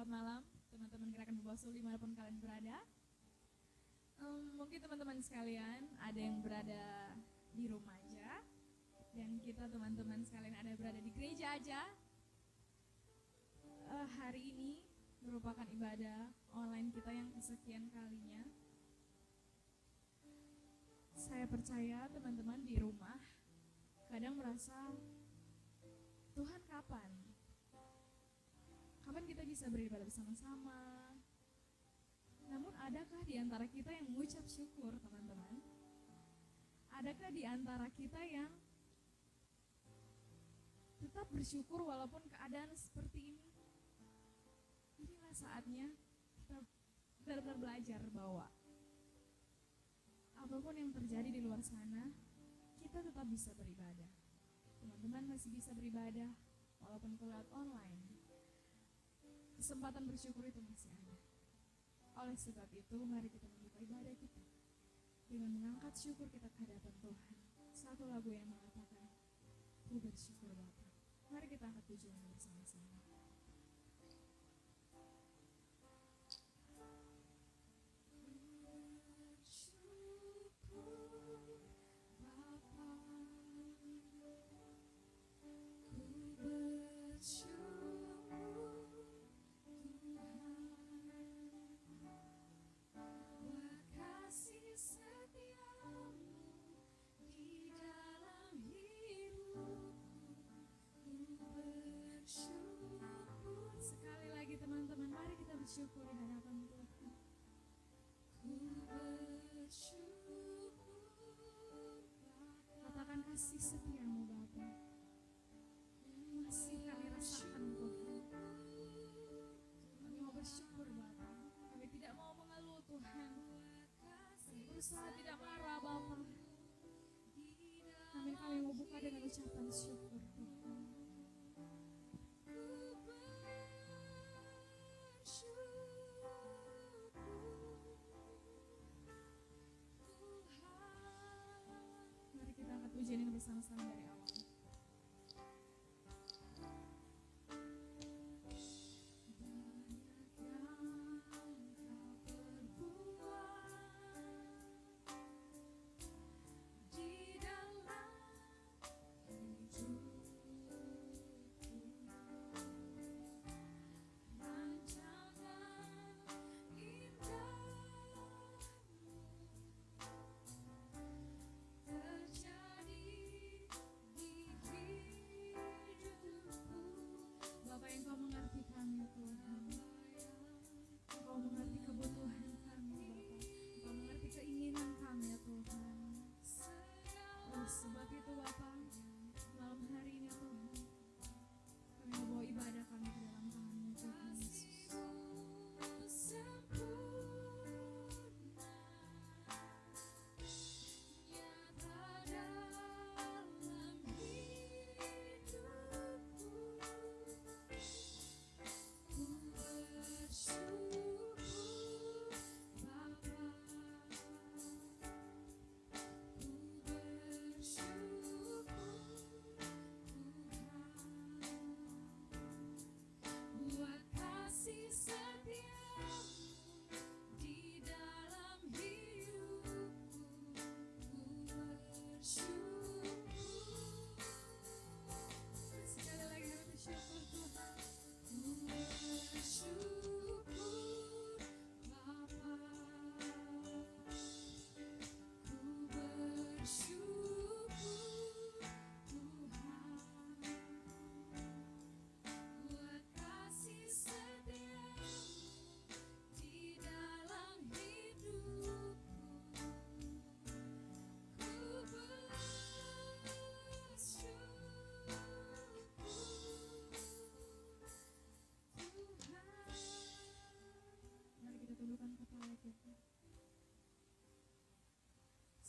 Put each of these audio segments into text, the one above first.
selamat malam teman-teman Gerakan Bawaslu dimanapun kalian berada. Mungkin teman-teman sekalian ada yang berada di rumah aja, dan kita teman-teman sekalian ada berada di gereja aja. Hari ini merupakan ibadah online kita yang kesekian kalinya. Saya percaya teman-teman di rumah kadang merasa, Tuhan kapan? Kapan kita bisa beribadah bersama-sama? Namun adakah di antara kita yang mengucap syukur, teman-teman? Adakah di antara kita yang tetap bersyukur walaupun keadaan seperti ini? Inilah saatnya kita benar-benar belajar bahwa apapun yang terjadi di luar sana, kita tetap bisa beribadah. Teman-teman masih bisa beribadah walaupun lewat online. Kesempatan bersyukur itu masih ada. Oleh sebab itu, mari kita membuka ibadah kita dengan mengangkat syukur kita ke hadapan Tuhan. Satu lagu yang mengatakan, Ku bersyukur Bapa. Mari kita angkat pujian bersama-sama. Teman-teman, mari kita bersyukur di hadapan Tuhan. Katakan kasih setiamu Bapa. Masih kami rasakan Tuhan. Kami mau bersyukur Bapa. Kami tidak mau mengeluh Tuhan. Kami berusaha tidak marah Bapa. Kami mau buka dengan ucapan syukur Tuhan. Pujian ini bersama-sama dari awal. Engkau mengerti kami Tuhan. Engkau mengerti kebutuhan kami Bapa. Engkau mengerti keinginan kami ya Tuhan. Oleh sebab itu Bapa, malam hari ini Tuhan, kami membawa ibadah kami ke dalam tangan-Mu Tuhan Yesus.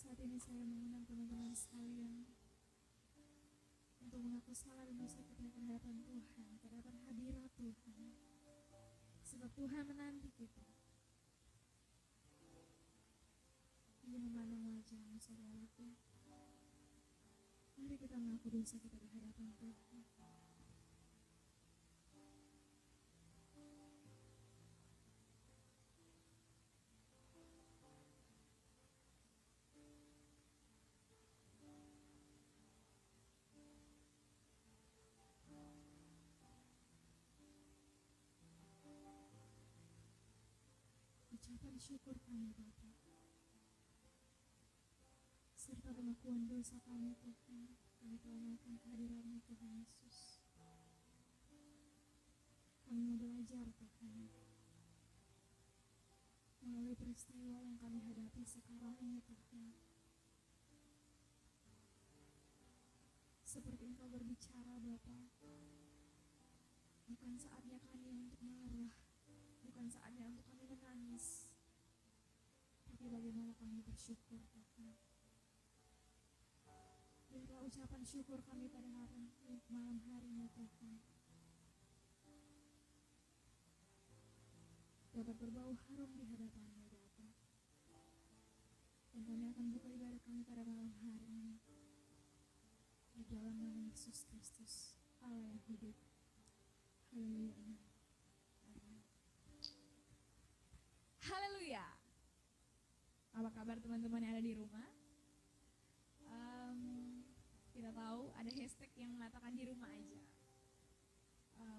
Saat ini saya mengundang teman-teman sekalian untuk mengaku salah dan dosa kita ke hadapan Tuhan, ke hadapan hadirat Tuhan. Sebab Tuhan menanti kita. Dia memandang wajah-Mu saudaraku. Mari kita mengaku dosa kita di hadapan Tuhan. syukur kami Bapa, serta pengakuan dosa kami Tuhan. Kami telah melakukan kehadiran-Mu Tuhan Yesus. Kami mau belajar Tuhan melalui peristiwa yang kami hadapi sekarang ini Tuhan. Seperti Engkau berbicara Bapa, bukan saatnya kami untuk marah, bukan saatnya untuk kami menangis, tapi bagaimana kami bersyukur Tuhan. Biarlah ucapan syukur kami pada malam hari ini Tuhan dapat berbau harum di hadapan-Mu Bapa. Dan kami akan buka ibadah kami pada malam hari ini di dalam nama Yesus Kristus, Allah yang hidup. Haleluya. Amin. Haleluya. Apa kabar teman-teman yang ada di rumah? Kita tahu ada hashtag yang mengatakan di rumah aja.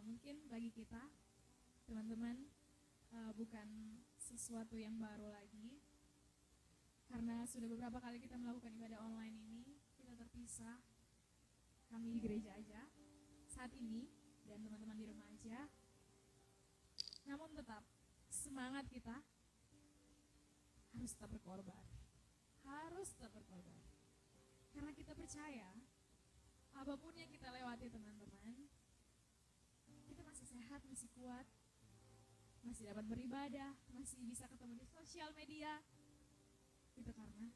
Mungkin bagi kita teman-teman bukan sesuatu yang baru lagi, karena sudah beberapa kali kita melakukan ibadah online ini. Kita terpisah, kami di gereja aja saat ini dan teman-teman di rumah aja. Namun tetap semangat kita harus tetap berkorban, karena kita percaya apapun yang kita lewati teman-teman, kita masih sehat, masih kuat, masih dapat beribadah, masih bisa ketemu di sosial media. Itu karena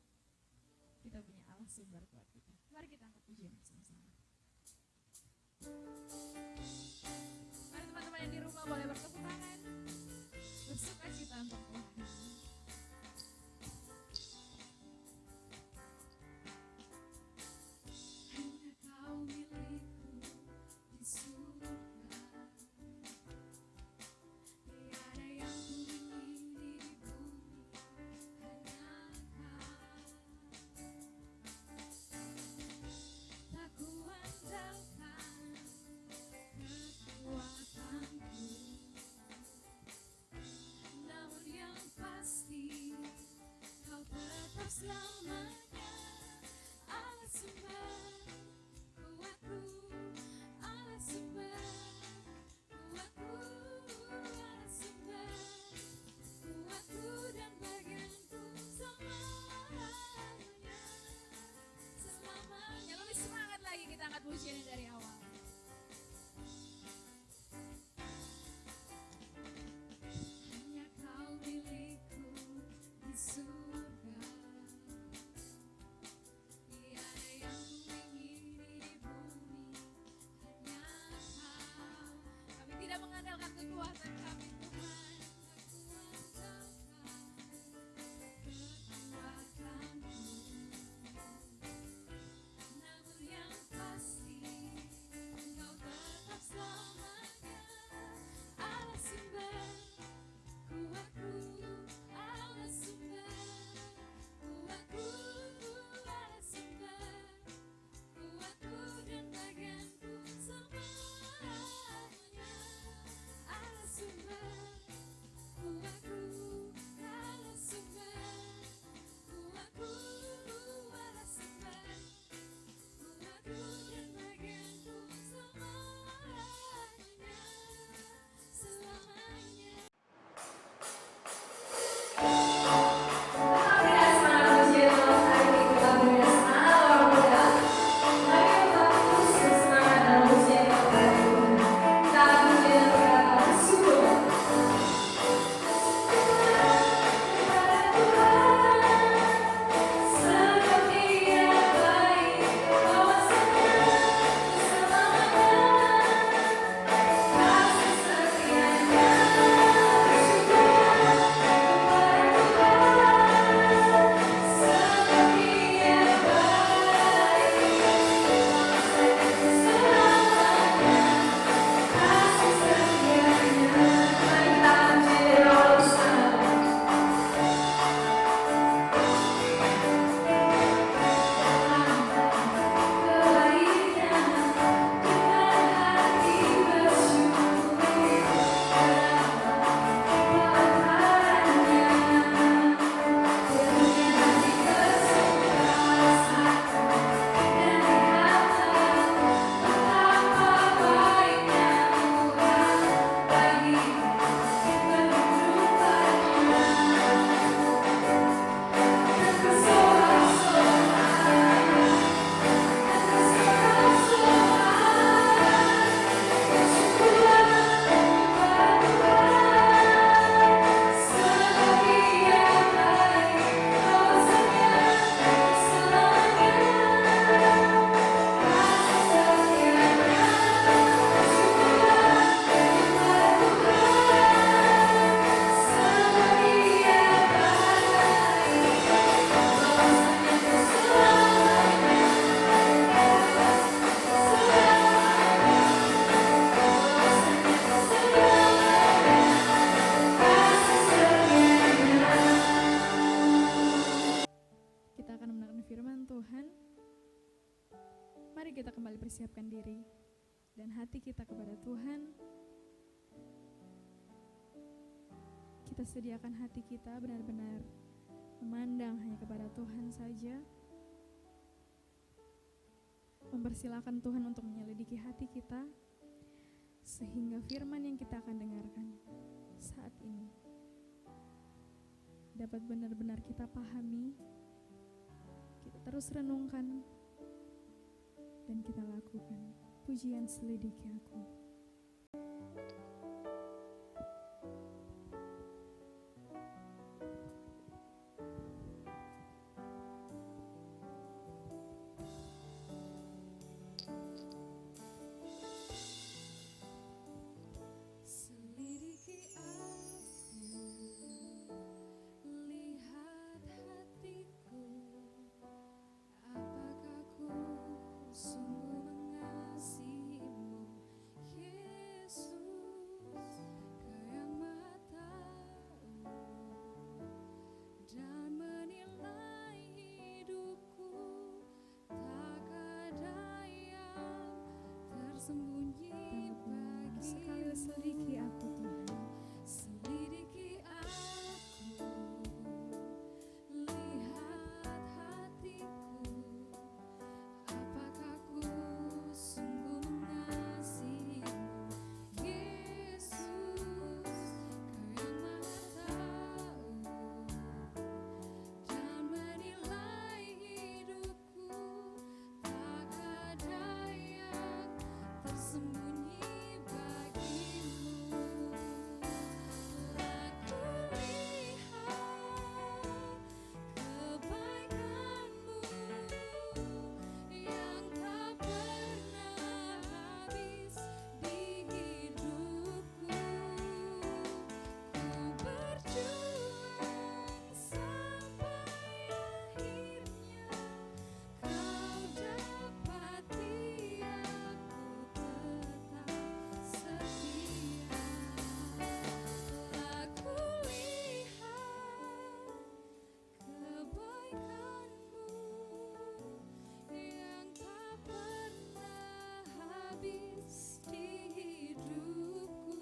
kita punya Allah sumber kuat kita. Mari kita angkat pujian bersama-sama. Mari teman-teman yang di rumah boleh bertepuk tangan, bersuka cita untuk Tuhan. Hanya Kau milikku di surga, tiada yang kuingini di bumi, hanya Kau. Mari kita kembali persiapkan diri dan hati kita kepada Tuhan. Kita sediakan hati kita benar-benar memandang hanya kepada Tuhan saja. Mempersilakan Tuhan untuk menyelidiki hati kita, sehingga firman yang kita akan dengarkan saat ini dapat benar-benar kita pahami, kita terus renungkan, dan kita lakukan. Pujian selidiki aku. Sekali selidiki aku Tuhan. Selidiki aku, lihat hatiku, apakah ku sungguh mengasihimu, Yesus, Kau yang Maha Tahu, dan menilai hidupku, tak ada yang tersembunyi bagimu. Aku lihat kebaikanmu yang tak pernah habis di hidupku. Ku berjuang sampai akhirnya Kau dapati aku tetap setia. Aku lihat kebaikanmu yang tak pernah habis di hidupku.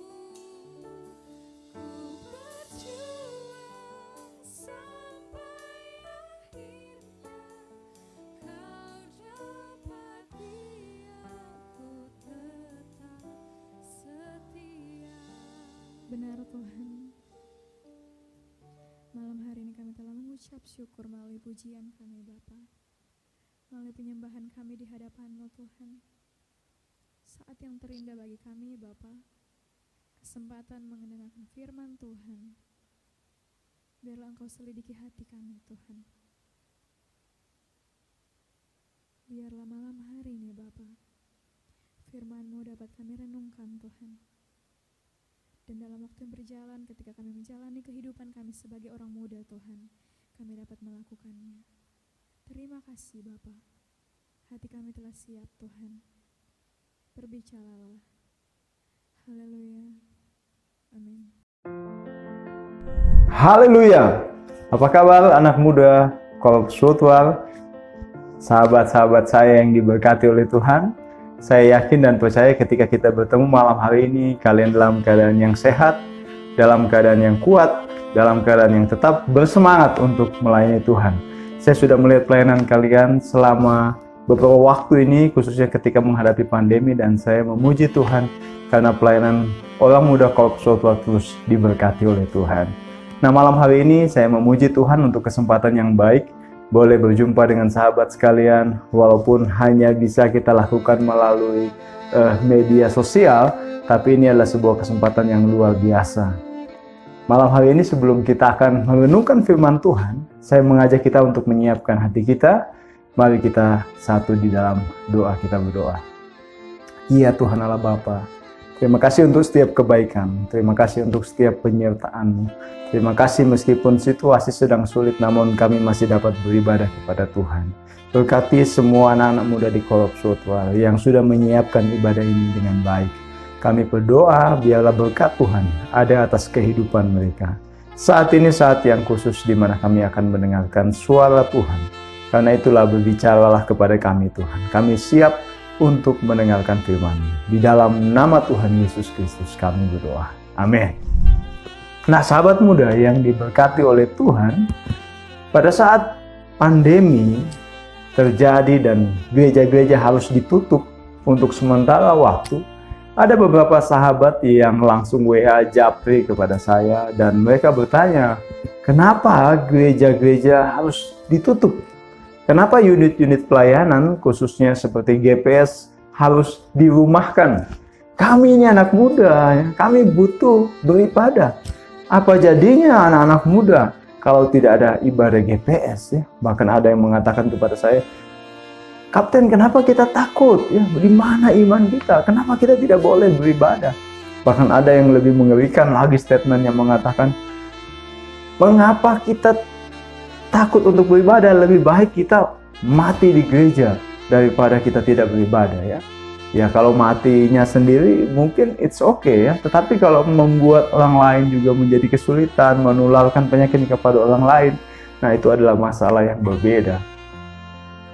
Ku berjuang sampai akhirnya Kau dapati aku tetap setia. Benar Tuhan, malam hari ini kami telah mengucap syukur melalui pujian kami Bapa, melalui penyembahan kami di hadapan-Mu Tuhan. Saat yang terindah bagi kami Bapa, kesempatan mendengarkan firman Tuhan. Biarlah Engkau selidiki hati kami Tuhan. Biarlah malam hari ini Bapa, firman-Mu dapat kami renungkan Tuhan. Dan dalam waktu yang berjalan, ketika kami menjalani kehidupan kami sebagai orang muda Tuhan, kami dapat melakukannya. Terima kasih Bapa. Hati kami telah siap Tuhan. Berbicaralah. Haleluya. Amin. Haleluya. Apa kabar anak muda Kolab Spiritual, sahabat-sahabat saya yang diberkati oleh Tuhan? Saya yakin dan percaya ketika kita bertemu malam hari ini, kalian dalam keadaan yang sehat, dalam keadaan yang kuat, dalam keadaan yang tetap bersemangat untuk melayani Tuhan. Saya sudah melihat pelayanan kalian selama beberapa waktu ini, khususnya ketika menghadapi pandemi, dan saya memuji Tuhan karena pelayanan orang muda Kolab Spiritual terus diberkati oleh Tuhan. Nah, malam hari ini saya memuji Tuhan untuk kesempatan yang baik, boleh berjumpa dengan sahabat sekalian, walaupun hanya bisa kita lakukan melalui media sosial, tapi ini adalah sebuah kesempatan yang luar biasa. Malam hari ini sebelum kita akan merenungkan firman Tuhan, saya mengajak kita untuk menyiapkan hati kita. Mari kita satu di dalam doa, kita berdoa. Iya Tuhan Allah Bapa, terima kasih untuk setiap kebaikan, terima kasih untuk setiap penyertaan-Mu. Terima kasih meskipun situasi sedang sulit, namun kami masih dapat beribadah kepada Tuhan. Berkati semua anak-anak muda di Kolab Spiritual yang sudah menyiapkan ibadah ini dengan baik. Kami berdoa biarlah berkat Tuhan ada atas kehidupan mereka. Saat ini saat yang khusus di mana kami akan mendengarkan suara Tuhan. Karena itulah berbicaralah kepada kami Tuhan. Kami siap untuk mendengarkan firman. Di dalam nama Tuhan Yesus Kristus kami berdoa. Amin. Nah, sahabat muda yang diberkati oleh Tuhan, pada saat pandemi terjadi dan gereja-gereja harus ditutup untuk sementara waktu, ada beberapa sahabat yang langsung WA japri kepada saya dan mereka bertanya, kenapa gereja-gereja harus ditutup? Kenapa unit-unit pelayanan khususnya seperti GPS harus dirumahkan? Kami ini anak muda, kami butuh beribadah. Apa jadinya anak-anak muda kalau tidak ada ibadah GPS? Ya? Bahkan ada yang mengatakan kepada saya, Kapten, kenapa kita takut? Ya, di mana iman kita? Kenapa kita tidak boleh beribadah? Bahkan ada yang lebih mengerikan lagi statement yang mengatakan, mengapa kita takut untuk beribadah? Lebih baik kita mati di gereja daripada kita tidak beribadah, ya. Ya, kalau matinya sendiri mungkin it's okay, ya. Tetapi kalau membuat orang lain juga menjadi kesulitan, menularkan penyakit kepada orang lain, nah itu adalah masalah yang berbeda.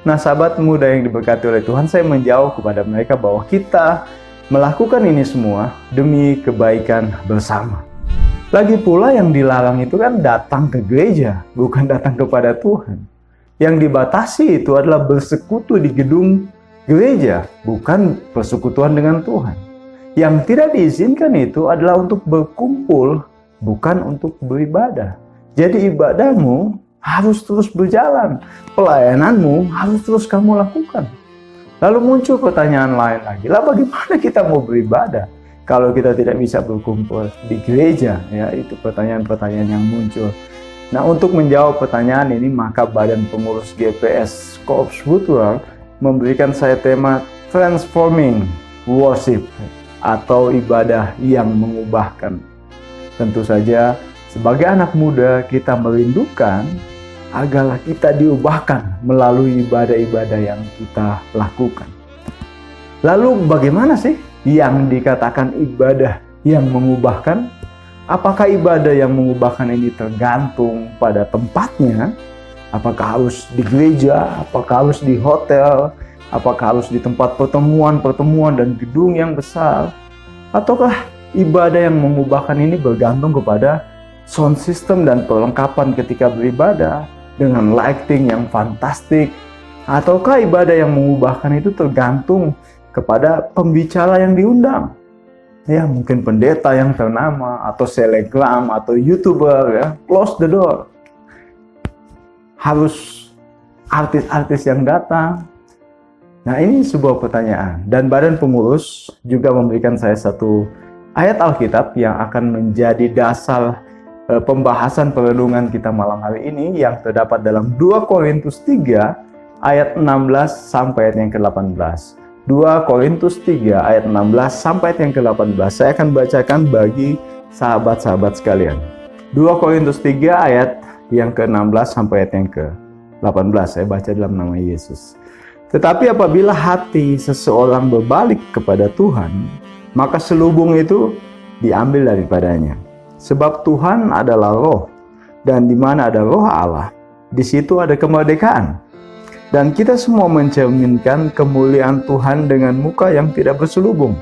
Nah, sahabat muda yang diberkati oleh Tuhan, saya menjawab kepada mereka bahwa kita melakukan ini semua demi kebaikan bersama. Lagi pula yang dilarang itu kan datang ke gereja, bukan datang kepada Tuhan. Yang dibatasi itu adalah bersekutu di gedung gereja, bukan persekutuan dengan Tuhan. Yang tidak diizinkan itu adalah untuk berkumpul, bukan untuk beribadah. Jadi ibadahmu harus terus berjalan, pelayananmu harus terus kamu lakukan. Lalu muncul pertanyaan lain lagi, lah bagaimana kita mau beribadah kalau kita tidak bisa berkumpul di gereja? Ya, itu pertanyaan-pertanyaan yang muncul. Nah, untuk menjawab pertanyaan ini, maka Badan Pengurus GPS Korps Woodward memberikan saya tema Transforming Worship atau ibadah yang mengubahkan. Tentu saja, sebagai anak muda kita merindukan agar kita diubahkan melalui ibadah-ibadah yang kita lakukan. Lalu bagaimana sih yang dikatakan ibadah yang mengubahkan? Apakah ibadah yang mengubahkan ini tergantung pada tempatnya? Apakah harus di gereja? Apakah harus di hotel? Apakah harus di tempat pertemuan dan gedung yang besar? Ataukah ibadah yang mengubahkan ini bergantung kepada sound system dan perlengkapan ketika beribadah dengan lighting yang fantastik? Ataukah ibadah yang mengubahkan itu tergantung kepada pembicara yang diundang? Ya, mungkin pendeta yang ternama, atau selebgram, atau YouTuber, ya, close the door. Harus artis-artis yang datang. Nah, ini sebuah pertanyaan. Dan Badan Pengurus juga memberikan saya satu ayat Alkitab yang akan menjadi dasar pembahasan perenungan kita malam hari ini, yang terdapat dalam 2 Korintus 3 ayat 16 sampai ayat yang ke-18. 2 Korintus 3 ayat 16 sampai ayat yang ke-18. Saya akan bacakan bagi sahabat-sahabat sekalian. 2 Korintus 3 ayat yang ke-16 sampai ayat yang ke-18. Saya baca dalam nama Yesus. Tetapi apabila hati seseorang berbalik kepada Tuhan, maka selubung itu diambil daripadanya. Sebab Tuhan adalah roh, dan di mana ada roh Allah, di situ ada kemerdekaan. Dan kita semua mencerminkan kemuliaan Tuhan dengan muka yang tidak berselubung.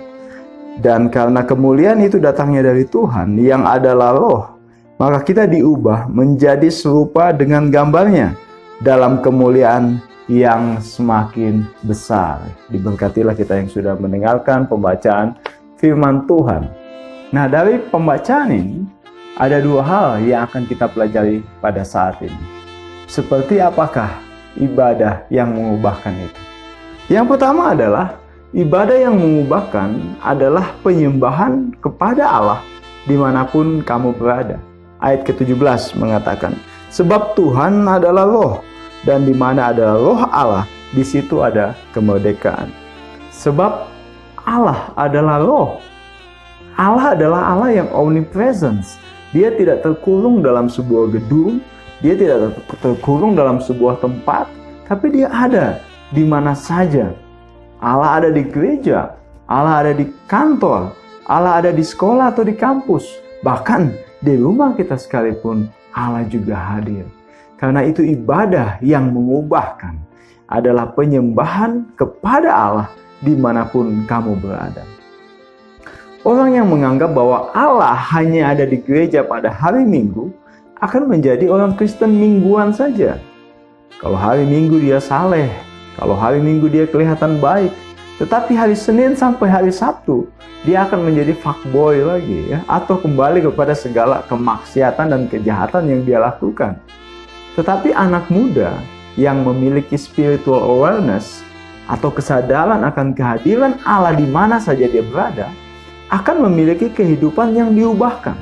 Dan karena kemuliaan itu datangnya dari Tuhan yang adalah roh, maka kita diubah menjadi serupa dengan gambarnya dalam kemuliaan yang semakin besar. Diberkatilah kita yang sudah mendengarkan pembacaan firman Tuhan. Nah, dari pembacaan ini ada 2 hal yang akan kita pelajari pada saat ini. Seperti apakah ibadah yang mengubahkan itu? Yang pertama adalah ibadah yang mengubahkan adalah penyembahan kepada Allah dimanapun kamu berada. Ayat ke-17 mengatakan, sebab Tuhan adalah roh, dan di mana ada roh Allah, di situ ada kemerdekaan. Sebab Allah adalah roh. Allah adalah Allah yang omnipresence. Dia tidak terkurung dalam sebuah gedung, dia tidak terkurung dalam sebuah tempat, tapi dia ada di mana saja. Allah ada di gereja, Allah ada di kantor, Allah ada di sekolah atau di kampus, bahkan di rumah kita sekalipun Allah juga hadir. Karena itu ibadah yang mengubahkan adalah penyembahan kepada Allah dimanapun kamu berada. Orang yang menganggap bahwa Allah hanya ada di gereja pada hari Minggu akan menjadi orang Kristen mingguan saja. Kalau hari Minggu dia saleh, kalau hari Minggu dia kelihatan baik, tetapi hari Senin sampai hari Sabtu dia akan menjadi fuckboy lagi ya, atau kembali kepada segala kemaksiatan dan kejahatan yang dia lakukan. Tetapi anak muda yang memiliki spiritual awareness atau kesadaran akan kehadiran Allah di mana saja dia berada akan memiliki kehidupan yang diubahkan.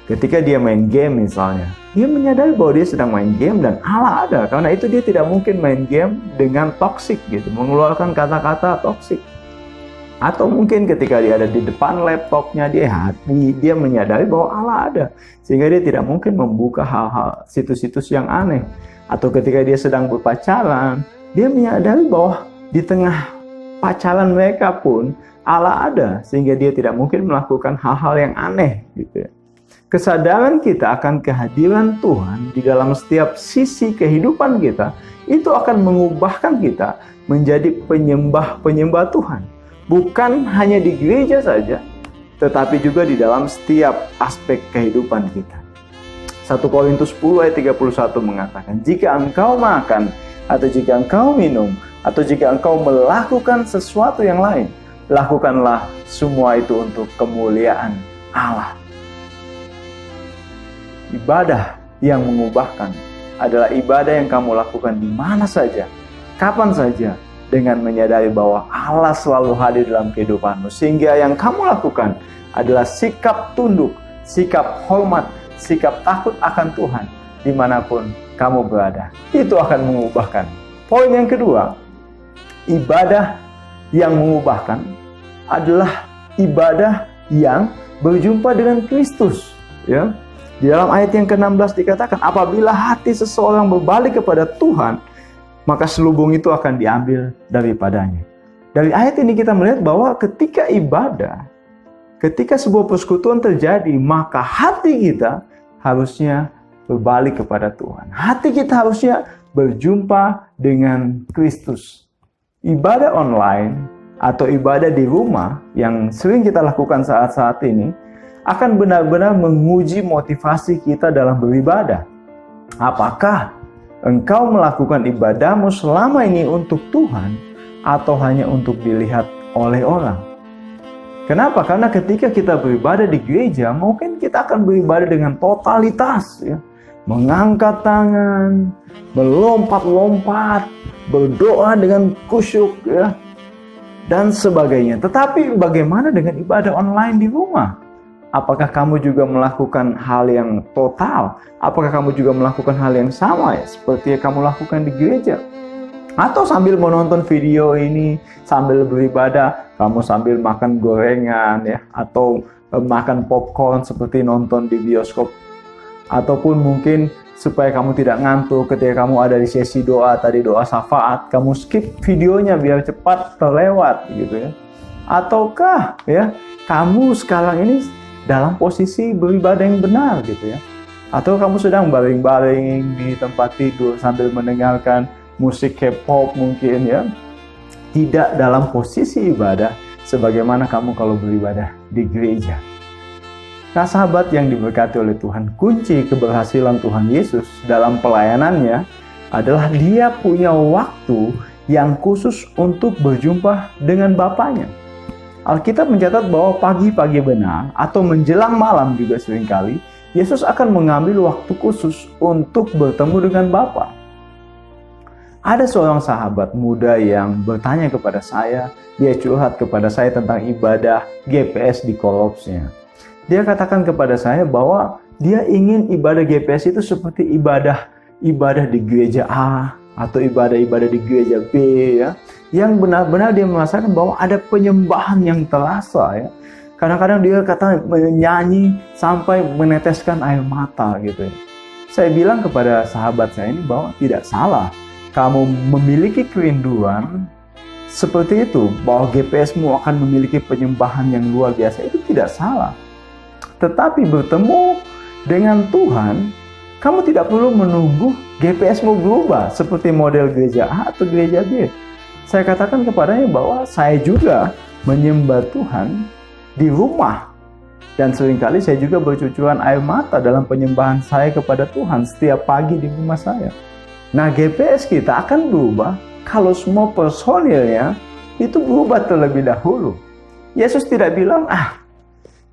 Ketika dia main game misalnya, dia menyadari bahwa dia sedang main game dan Allah ada. Karena itu dia tidak mungkin main game dengan toksik gitu, mengeluarkan kata-kata toksik. Atau mungkin ketika dia ada di depan laptopnya, dia menyadari bahwa Allah ada. Sehingga dia tidak mungkin membuka hal-hal situs-situs yang aneh. Atau ketika dia sedang berpacaran, dia menyadari bahwa di tengah pacaran mereka pun Allah ada. Sehingga dia tidak mungkin melakukan hal-hal yang aneh gitu ya. Kesadaran kita akan kehadiran Tuhan di dalam setiap sisi kehidupan kita itu akan mengubahkan kita menjadi penyembah-penyembah Tuhan. Bukan hanya di gereja saja, tetapi juga di dalam setiap aspek kehidupan kita. 1 Korintus 10 ayat 31 mengatakan, jika engkau makan, atau jika engkau minum, atau jika engkau melakukan sesuatu yang lain, lakukanlah semua itu untuk kemuliaan Allah. Ibadah yang mengubahkan adalah ibadah yang kamu lakukan di mana saja, kapan saja, dengan menyadari bahwa Allah selalu hadir dalam kehidupanmu. Sehingga yang kamu lakukan adalah sikap tunduk, sikap hormat, sikap takut akan Tuhan dimanapun kamu berada. Itu akan mengubahkan. Poin yang kedua, ibadah yang mengubahkan adalah ibadah yang berjumpa dengan Kristus. Ya. Di dalam ayat yang ke-16 dikatakan, apabila hati seseorang berbalik kepada Tuhan, maka selubung itu akan diambil daripadanya. Dari ayat ini kita melihat bahwa ketika ibadah, ketika sebuah persekutuan terjadi, maka hati kita harusnya berbalik kepada Tuhan. Hati kita harusnya berjumpa dengan Kristus. Ibadah online atau ibadah di rumah yang sering kita lakukan saat-saat ini akan benar-benar menguji motivasi kita dalam beribadah. Apakah engkau melakukan ibadahmu selama ini untuk Tuhan atau hanya untuk dilihat oleh orang? Kenapa? Karena ketika kita beribadah di gereja, mungkin kita akan beribadah dengan totalitas, ya. Mengangkat tangan, melompat-lompat, berdoa dengan khusyuk, ya, dan sebagainya. Tetapi bagaimana dengan ibadah online di rumah? Apakah kamu juga melakukan hal yang total? Apakah kamu juga melakukan hal yang sama ya, seperti yang kamu lakukan di gereja? Atau sambil menonton video ini, sambil beribadah, kamu sambil makan gorengan ya, atau makan popcorn seperti nonton di bioskop. Ataupun mungkin supaya kamu tidak ngantuk ketika kamu ada di sesi doa, tadi doa syafaat, kamu skip videonya biar cepat terlewat gitu ya. Ataukah ya, kamu sekarang ini dalam posisi beribadah yang benar gitu ya. Atau kamu sedang baring-baring di tempat tidur sambil mendengarkan musik K-pop mungkin ya. Tidak dalam posisi ibadah sebagaimana kamu kalau beribadah di gereja. Nah sahabat yang diberkati oleh Tuhan, kunci keberhasilan Tuhan Yesus dalam pelayanannya adalah dia punya waktu yang khusus untuk berjumpa dengan Bapanya. Alkitab mencatat bahwa pagi-pagi benar atau menjelang malam juga seringkali Yesus akan mengambil waktu khusus untuk bertemu dengan Bapa. Ada seorang sahabat muda yang bertanya kepada saya, dia curhat kepada saya tentang ibadah GPS di Kolopsnya. Dia katakan kepada saya bahwa dia ingin ibadah GPS itu seperti ibadah di gereja A atau ibadah-ibadah di gereja B ya, yang benar-benar dia merasakan bahwa ada penyembahan yang terasa ya. Kadang-kadang dia menyanyi sampai meneteskan air mata gitu ya. Saya bilang kepada sahabat saya ini bahwa tidak salah kamu memiliki kerinduan seperti itu, bahwa GPS-mu akan memiliki penyembahan yang luar biasa, itu tidak salah. Tetapi bertemu dengan Tuhan, kamu tidak perlu menunggu GPS-mu berubah seperti model gereja A atau gereja B. Saya katakan kepadanya bahwa saya juga menyembah Tuhan di rumah. Dan seringkali saya juga bercucuran air mata dalam penyembahan saya kepada Tuhan setiap pagi di rumah saya. Nah, GPS kita akan berubah kalau semua personilnya itu berubah terlebih dahulu. Yesus tidak bilang,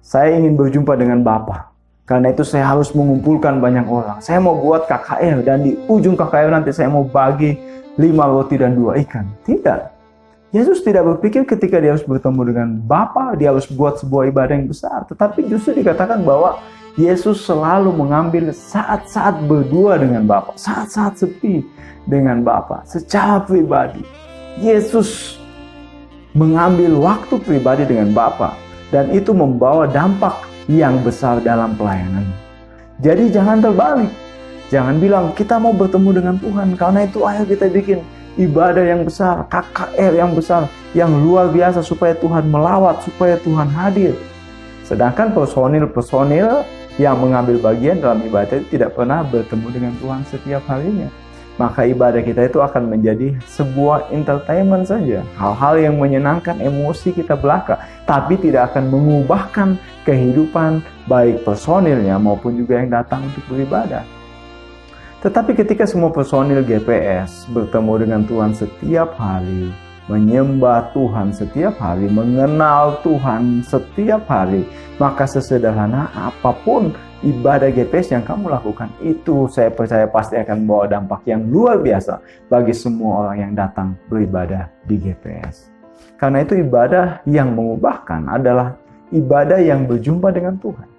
saya ingin berjumpa dengan Bapa. Karena itu saya harus mengumpulkan banyak orang. Saya mau buat KKR dan di ujung KKR nanti saya mau bagi 5 roti dan 2 ikan. Tidak. Yesus tidak berpikir ketika dia harus bertemu dengan Bapa, dia harus buat sebuah ibadah yang besar. Tetapi justru dikatakan bahwa Yesus selalu mengambil saat-saat berdua dengan Bapa, saat-saat sepi dengan Bapa, secara pribadi. Yesus mengambil waktu pribadi dengan Bapa, dan itu membawa dampak yang besar dalam pelayanan. Jadi jangan terbalik. Jangan bilang kita mau bertemu dengan Tuhan, karena itu ayo kita bikin ibadah yang besar, KKR yang besar, yang luar biasa supaya Tuhan melawat, supaya Tuhan hadir. Sedangkan personil-personil yang mengambil bagian dalam ibadah itu tidak pernah bertemu dengan Tuhan setiap harinya. Maka ibadah kita itu akan menjadi sebuah entertainment saja. Hal-hal yang menyenangkan emosi kita belaka, tapi tidak akan mengubahkan kehidupan baik personilnya maupun juga yang datang untuk beribadah. Tetapi ketika semua personil GPS bertemu dengan Tuhan setiap hari, menyembah Tuhan setiap hari, mengenal Tuhan setiap hari, maka sesederhana apapun ibadah GPS yang kamu lakukan, itu saya percaya pasti akan membawa dampak yang luar biasa bagi semua orang yang datang beribadah di GPS. Karena itu ibadah yang mengubahkan adalah ibadah yang berjumpa dengan Tuhan.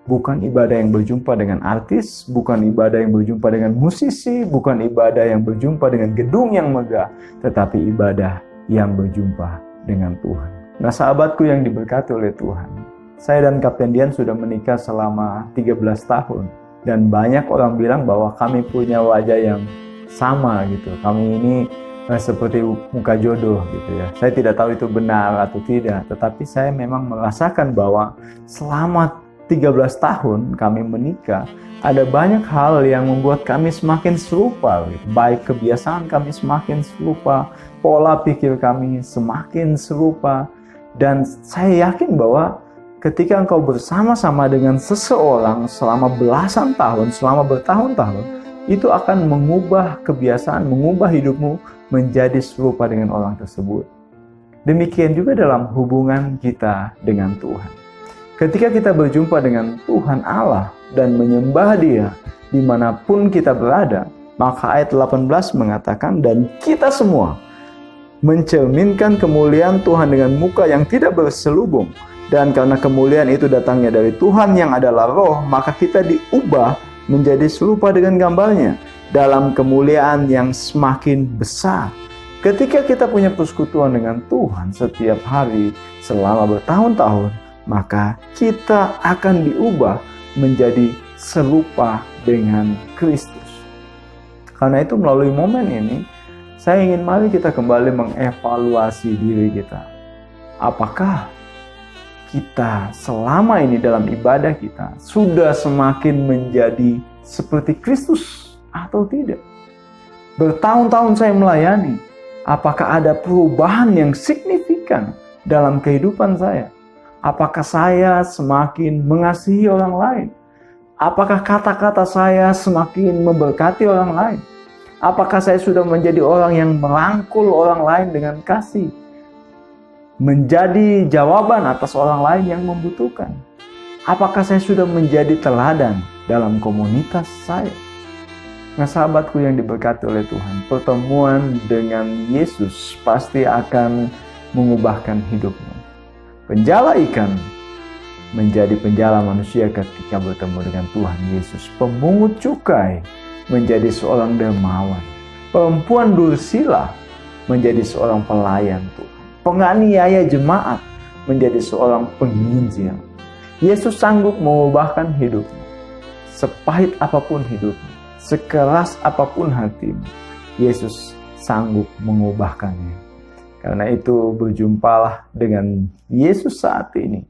Bukan ibadah yang berjumpa dengan artis, bukan ibadah yang berjumpa dengan musisi, bukan ibadah yang berjumpa dengan gedung yang megah, tetapi ibadah yang berjumpa dengan Tuhan. Nah, sahabatku yang diberkati oleh Tuhan, saya dan Kapten Dian sudah menikah selama 13 tahun. Dan banyak orang bilang bahwa kami punya wajah yang sama gitu. Kami ini seperti muka jodoh gitu ya. Saya tidak tahu itu benar atau tidak, tetapi saya memang merasakan bahwa selama 13 tahun kami menikah, ada banyak hal yang membuat kami semakin serupa. Baik kebiasaan kami semakin serupa, pola pikir kami semakin serupa. Dan saya yakin bahwa ketika engkau bersama-sama dengan seseorang selama belasan tahun, selama bertahun-tahun, itu akan mengubah kebiasaan, mengubah hidupmu menjadi serupa dengan orang tersebut. Demikian juga dalam hubungan kita dengan Tuhan. Ketika kita berjumpa dengan Tuhan Allah dan menyembah Dia dimanapun kita berada, maka ayat 18 mengatakan, dan kita semua mencerminkan kemuliaan Tuhan dengan muka yang tidak berselubung. Dan karena kemuliaan itu datangnya dari Tuhan yang adalah Roh, maka kita diubah menjadi serupa dengan gambarnya dalam kemuliaan yang semakin besar. Ketika kita punya persekutuan dengan Tuhan setiap hari selama bertahun-tahun, maka kita akan diubah menjadi serupa dengan Kristus. Karena itu melalui momen ini, saya ingin mari kita kembali mengevaluasi diri kita. Apakah kita selama ini dalam ibadah kita sudah semakin menjadi seperti Kristus atau tidak? Bertahun-tahun saya melayani, apakah ada perubahan yang signifikan dalam kehidupan saya? Apakah saya semakin mengasihi orang lain? Apakah kata-kata saya semakin memberkati orang lain? Apakah saya sudah menjadi orang yang merangkul orang lain dengan kasih? Menjadi jawaban atas orang lain yang membutuhkan? Apakah saya sudah menjadi teladan dalam komunitas saya? Nah, sahabatku yang diberkati oleh Tuhan, pertemuan dengan Yesus pasti akan mengubahkan hidupmu. Penjala ikan menjadi penjala manusia ketika bertemu dengan Tuhan Yesus. Pemungut cukai menjadi seorang dermawan. Perempuan dursila menjadi seorang pelayan Tuhan. Penganiaya jemaat menjadi seorang penginjil. Yesus sanggup mengubahkan hidupmu. Sepahit apapun hidupmu, sekeras apapun hatimu, Yesus sanggup mengubahkannya. Karena itu berjumpalah dengan Yesus saat ini.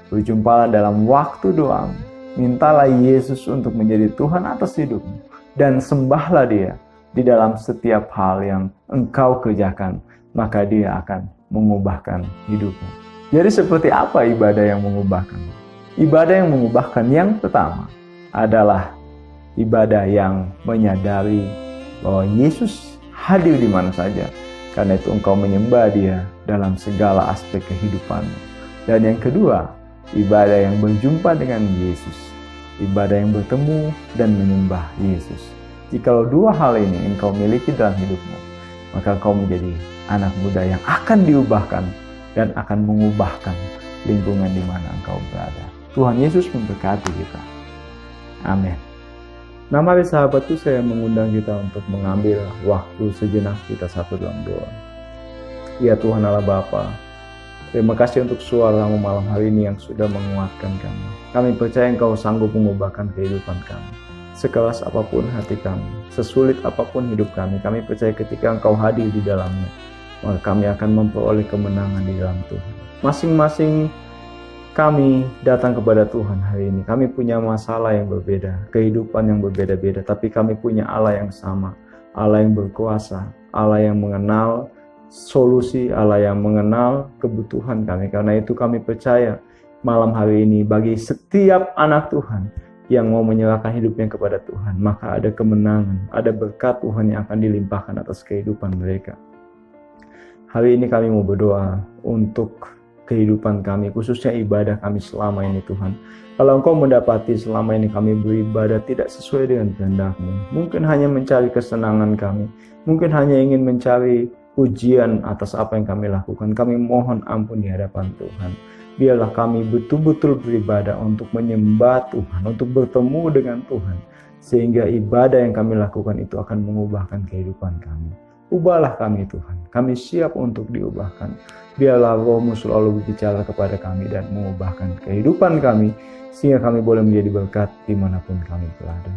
Berjumpalah dalam waktu doamu. Mintalah Yesus untuk menjadi Tuhan atas hidupmu. Dan sembahlah Dia di dalam setiap hal yang engkau kerjakan, maka Dia akan mengubahkan hidupmu. Jadi seperti apa ibadah yang mengubahkan? Ibadah yang mengubahkan yang pertama adalah ibadah yang menyadari bahwa Yesus hadir di mana saja. Karena itu engkau menyembah Dia dalam segala aspek kehidupanmu. Dan yang kedua, ibadah yang berjumpa dengan Yesus. Ibadah yang bertemu dan menyembah Yesus. Jikalau dua hal ini engkau miliki dalam hidupmu, maka engkau menjadi anak muda yang akan diubahkan dan akan mengubahkan lingkungan di mana engkau berada. Tuhan Yesus memberkati kita. Amin. Nah, mari sahabatku, saya mengundang kita untuk mengambil waktu sejenak kita satu dalam doa. Ya Tuhan Allah Bapa, terima kasih untuk suara-Mu malam hari ini yang sudah menguatkan kami. Kami percaya Engkau sanggup mengubahkan kehidupan kami. Sekeras apapun hati kami, sesulit apapun hidup kami percaya ketika Engkau hadir di dalamnya, maka kami akan memperoleh kemenangan di dalam Tuhan. Masing-masing kami datang kepada Tuhan hari ini. Kami punya masalah yang berbeda, kehidupan yang berbeda-beda, tapi kami punya Allah yang sama, Allah yang berkuasa, Allah yang mengenal solusi, Allah yang mengenal kebutuhan kami. Karena itu kami percaya malam hari ini bagi setiap anak Tuhan yang mau menyerahkan hidupnya kepada Tuhan, maka ada kemenangan, ada berkat Tuhan yang akan dilimpahkan atas kehidupan mereka. Hari ini kami mau berdoa untuk kehidupan kami, khususnya ibadah kami selama ini Tuhan. Kalau Engkau mendapati selama ini kami beribadah tidak sesuai dengan kehendak-Mu, mungkin hanya mencari kesenangan kami, mungkin hanya ingin mencari pujian atas apa yang kami lakukan, kami mohon ampun di hadapan Tuhan. Biarlah kami betul-betul beribadah untuk menyembah Tuhan, untuk bertemu dengan Tuhan, sehingga ibadah yang kami lakukan itu akan mengubahkan kehidupan kami. Ubahlah kami Tuhan, kami siap untuk diubahkan. Biarlah Roh-Mu selalu berbicara kepada kami dan mengubahkan kehidupan kami, sehingga kami boleh menjadi berkat dimanapun kami berada.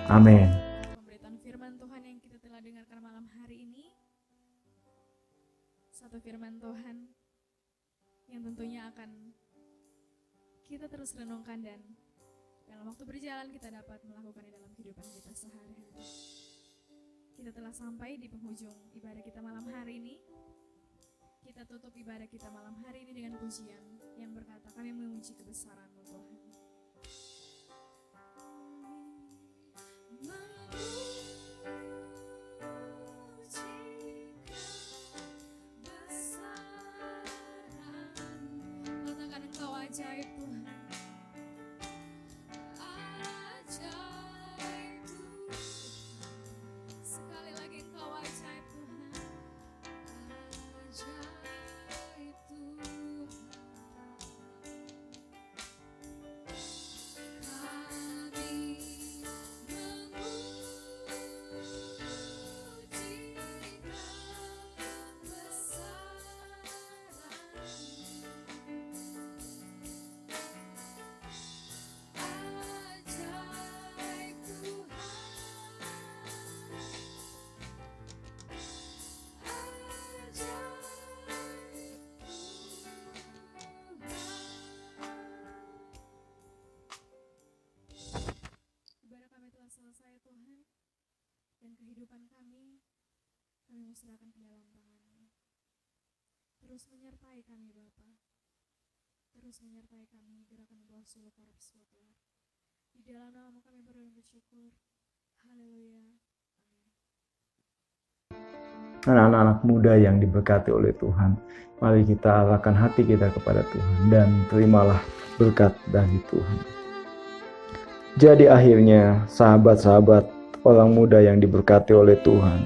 Amin. Pemberitaan firman Tuhan yang kita telah dengarkan malam hari ini, satu firman Tuhan yang tentunya akan kita terus renungkan dan dalam waktu berjalan kita dapat melakukan di dalam kehidupan kita sehari-hari. Kita telah sampai di penghujung ibadah kita malam hari ini. Kita tutup ibadah kita malam hari ini dengan pujian yang berkata, kami memuji kebesaran-Mu Tuhan. Katakan Engkau ajaib Tuhan. Selesai Tuhan, dan kehidupan kami serahkan ke dalam tangan-Mu. Terus menyertai kami Bapa, terus menyertai kami gerakan Bawaslu Korps Sutwar. Di dalam nama-Mu kami berdoa bersyukur. Haleluya. Anak-anak muda yang diberkati oleh Tuhan, mari kita arahkan hati kita kepada Tuhan dan terimalah berkat dari Tuhan. Jadi akhirnya sahabat-sahabat orang muda yang diberkati oleh Tuhan,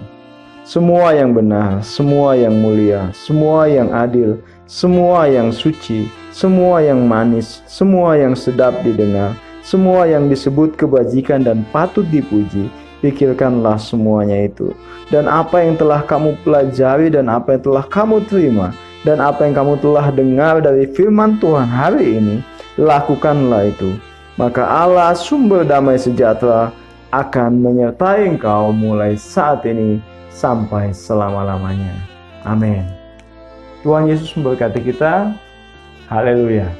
semua yang benar, semua yang mulia, semua yang adil, semua yang suci, semua yang manis, semua yang sedap didengar, semua yang disebut kebajikan dan patut dipuji, pikirkanlah semuanya itu. Dan apa yang telah kamu pelajari dan apa yang telah kamu terima dan apa yang kamu telah dengar dari firman Tuhan hari ini, lakukanlah itu. Maka Allah sumber damai sejahtera akan menyertai engkau mulai saat ini sampai selama-lamanya. Amin. Tuhan Yesus memberkati kita. Haleluya.